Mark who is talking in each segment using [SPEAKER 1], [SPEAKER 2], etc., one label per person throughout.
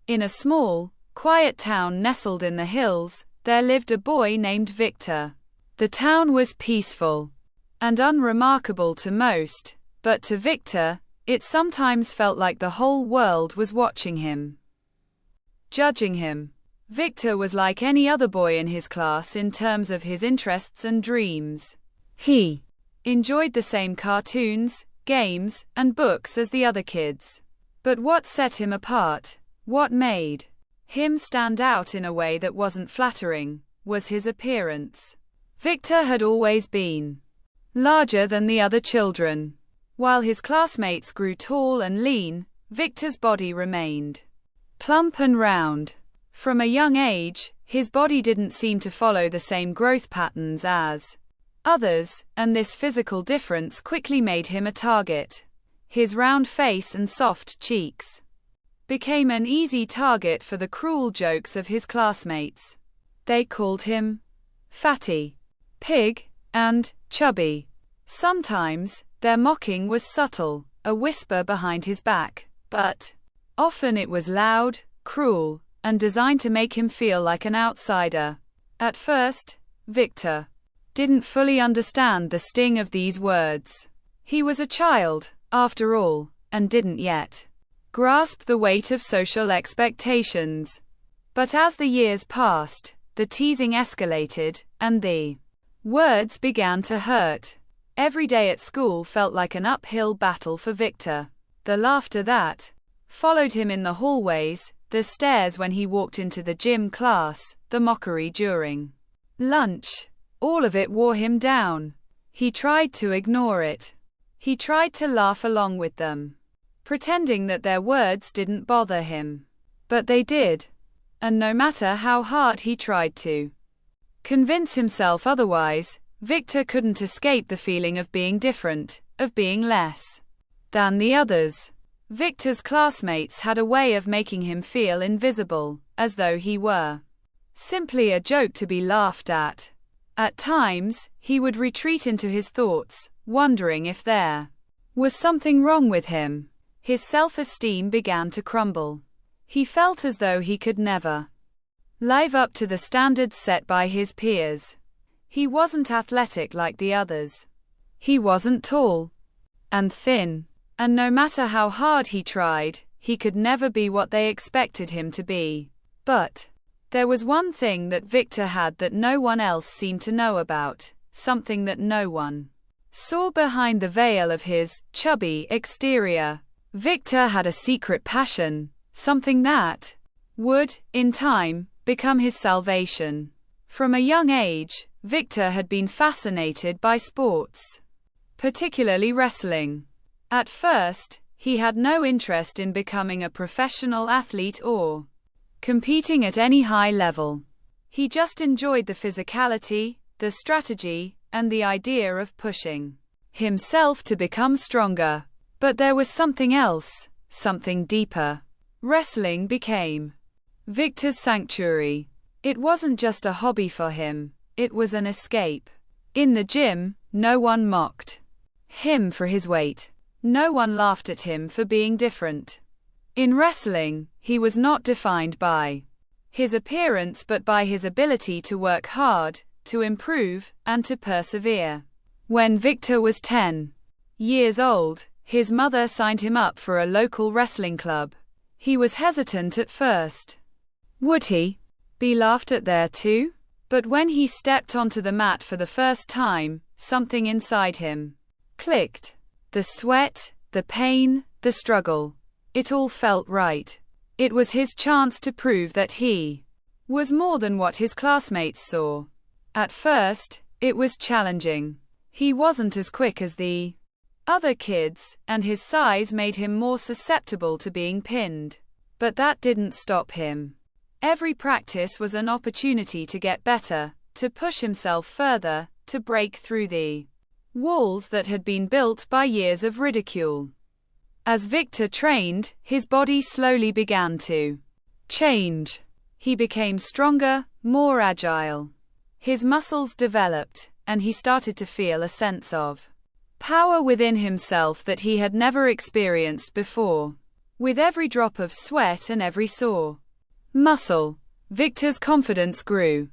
[SPEAKER 1] In a small, quiet town nestled in the hills, there lived a boy named Victor. The town was peaceful and unremarkable to most, but to Victor, it sometimes felt like the whole world was watching him, judging him. Victor was like any other boy in his class in terms of his interests and dreams. He enjoyed the same cartoons, games, and books as the other kids. But what set him apart, what made him stand out in a way that wasn't flattering, was his appearance. Victor had always been larger than the other children. While his classmates grew tall and lean, Victor's body remained plump and round. From a young age, his body didn't seem to follow the same growth patterns as others, and this physical difference quickly made him a target. His round face and soft cheeks became an easy target for the cruel jokes of his classmates. They called him fatty, pig, and chubby. Sometimes, their mocking was subtle, a whisper behind his back, but often it was loud, cruel, and designed to make him feel like an outsider. At first, Victor didn't fully understand the sting of these words. He was a child, after all, and didn't yet grasp the weight of social expectations. But as the years passed, the teasing escalated, and the words began to hurt. Every day at school felt like an uphill battle for Victor. The laughter that followed him in the hallways, the stares when he walked into the gym class, the mockery during lunch, all of it wore him down. He tried to ignore it. He tried to laugh along with them, pretending that their words didn't bother him. But they did. And no matter how hard he tried to convince himself otherwise, Victor couldn't escape the feeling of being different, of being less than the others. Victor's classmates had a way of making him feel invisible, as though he were simply a joke to be laughed at. At times, he would retreat into his thoughts, wondering if there was something wrong with him. His self-esteem began to crumble. He felt as though he could never live up to the standards set by his peers. He wasn't athletic like the others. He wasn't tall and thin. And no matter how hard he tried, he could never be what they expected him to be. But there was one thing that Victor had that no one else seemed to know about, something that no one saw behind the veil of his chubby exterior. Victor had a secret passion, something that would, in time, become his salvation. From a young age, Victor had been fascinated by sports, particularly wrestling. At first, he had no interest in becoming a professional athlete or competing at any high level. He just enjoyed the physicality, the strategy, and the idea of pushing himself to become stronger. But there was something else, something deeper. Wrestling became Victor's sanctuary. It wasn't just a hobby for him, it was an escape. In the gym, no one mocked him for his weight. No one laughed at him for being different. In wrestling, he was not defined by his appearance but by his ability to work hard, to improve, and to persevere. When Victor was 10 years old, his mother signed him up for a local wrestling club. He was hesitant at first. Would he be laughed at there too? But when he stepped onto the mat for the first time, something inside him clicked. The sweat, the pain, the struggle. It all felt right. It was his chance to prove that he was more than what his classmates saw. At first, it was challenging. He wasn't as quick as the other kids, and his size made him more susceptible to being pinned. But that didn't stop him. Every practice was an opportunity to get better, to push himself further, to break through the walls that had been built by years of ridicule. As Victor trained, his body slowly began to change. He became stronger, more agile. His muscles developed, and he started to feel a sense of power within himself that he had never experienced before. With every drop of sweat and every sore muscle, Victor's confidence grew.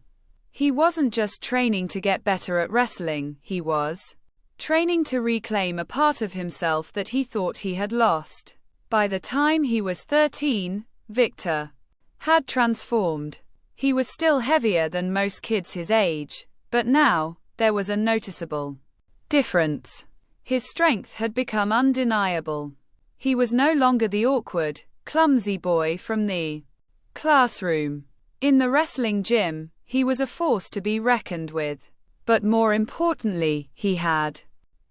[SPEAKER 1] He wasn't just training to get better at wrestling, he was training to reclaim a part of himself that he thought he had lost. By the time he was 13, Victor had transformed. He was still heavier than most kids his age, but now, there was a noticeable difference. His strength had become undeniable. He was no longer the awkward, clumsy boy from the classroom. In the wrestling gym, he was a force to be reckoned with. But more importantly, he had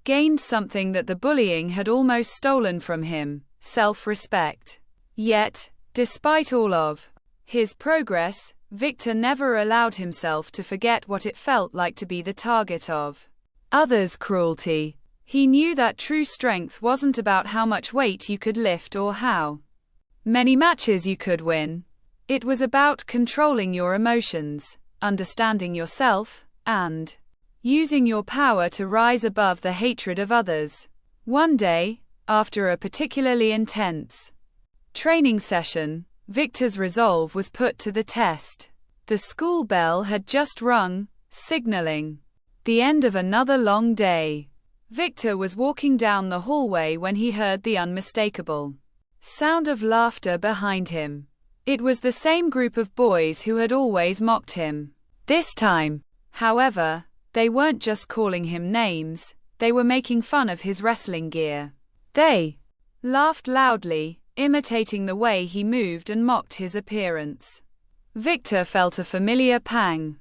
[SPEAKER 1] gained something that the bullying had almost stolen from him: self-respect. Yet, despite all of his progress, Victor never allowed himself to forget what it felt like to be the target of others' cruelty. He knew that true strength wasn't about how much weight you could lift or how many matches you could win. It was about controlling your emotions, understanding yourself, and using your power to rise above the hatred of others. One day, after a particularly intense training session, Victor's resolve was put to the test. The school bell had just rung, signaling the end of another long day. Victor was walking down the hallway when he heard the unmistakable sound of laughter behind him. It was the same group of boys who had always mocked him. This time, however, they weren't just calling him names, they were making fun of his wrestling gear. They laughed loudly, imitating the way he moved and mocked his appearance. Victor felt a familiar pang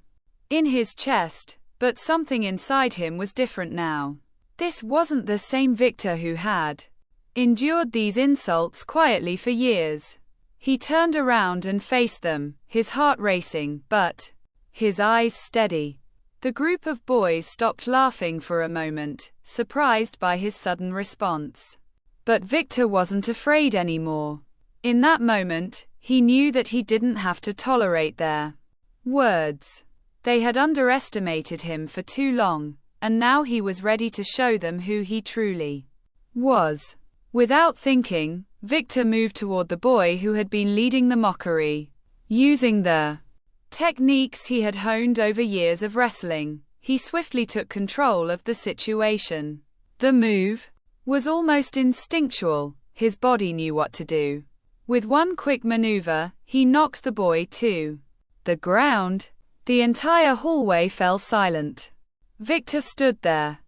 [SPEAKER 1] in his chest, but something inside him was different now. This wasn't the same Victor who had endured these insults quietly for years. He turned around and faced them, his heart racing, but his eyes steady. The group of boys stopped laughing for a moment, surprised by his sudden response. But Victor wasn't afraid anymore. In that moment, he knew that he didn't have to tolerate their words. They had underestimated him for too long, and now he was ready to show them who he truly was. Without thinking, Victor moved toward the boy who had been leading the mockery. Using the techniques he had honed over years of wrestling, he swiftly took control of the situation. The move was almost instinctual. His body knew what to do. With one quick maneuver, he knocked the boy to the ground. The entire hallway fell silent. Victor stood there,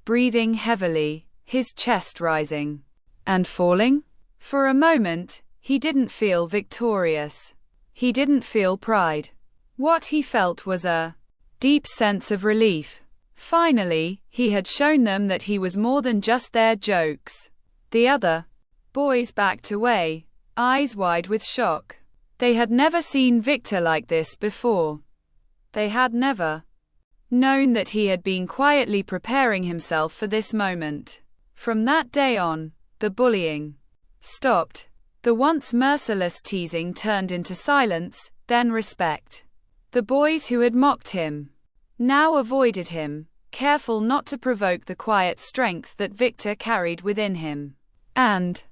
[SPEAKER 1] breathing heavily, his chest rising and falling. For a moment, he didn't feel victorious. He didn't feel pride. What he felt was a deep sense of relief. Finally, he had shown them that he was more than just their jokes. The other boys backed away, eyes wide with shock. They had never seen Victor like this before. They had never known that he had been quietly preparing himself for this moment. From that day on, the bullying stopped. The once merciless teasing turned into silence, then respect. The boys who had mocked him now avoided him, careful not to provoke the quiet strength that Victor carried within him. And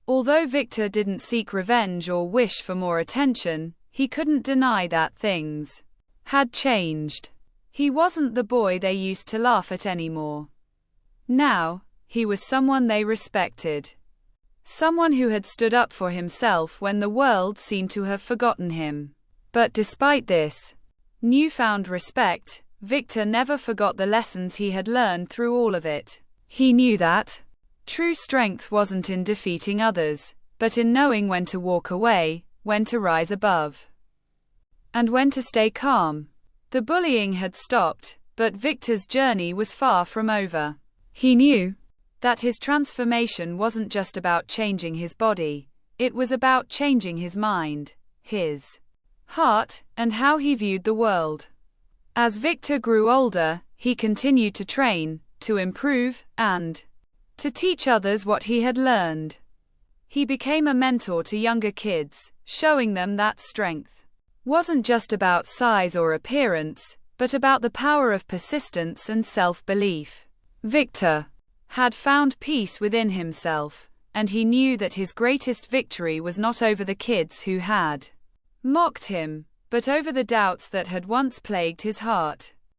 [SPEAKER 1] although Victor didn't seek revenge or wish for more attention, he couldn't deny that things had changed. He wasn't the boy they used to laugh at anymore. Now, he was someone they respected. Someone who had stood up for himself when the world seemed to have forgotten him. But despite this newfound respect, Victor never forgot the lessons he had learned through all of it. He knew that true strength wasn't in defeating others, but in knowing when to walk away, when to rise above, and when to stay calm. The bullying had stopped, but Victor's journey was far from over. He knew that his transformation wasn't just about changing his body, it was about changing his mind, his heart, and how he viewed the world. As Victor grew older, he continued to train, to improve, and to teach others what he had learned. He became a mentor to younger kids, showing them that strength wasn't just about size or appearance, but about the power of persistence and self-belief. Victor had found peace within himself, and he knew that his greatest victory was not over the kids who had mocked him, but over the doubts that had once plagued his heart.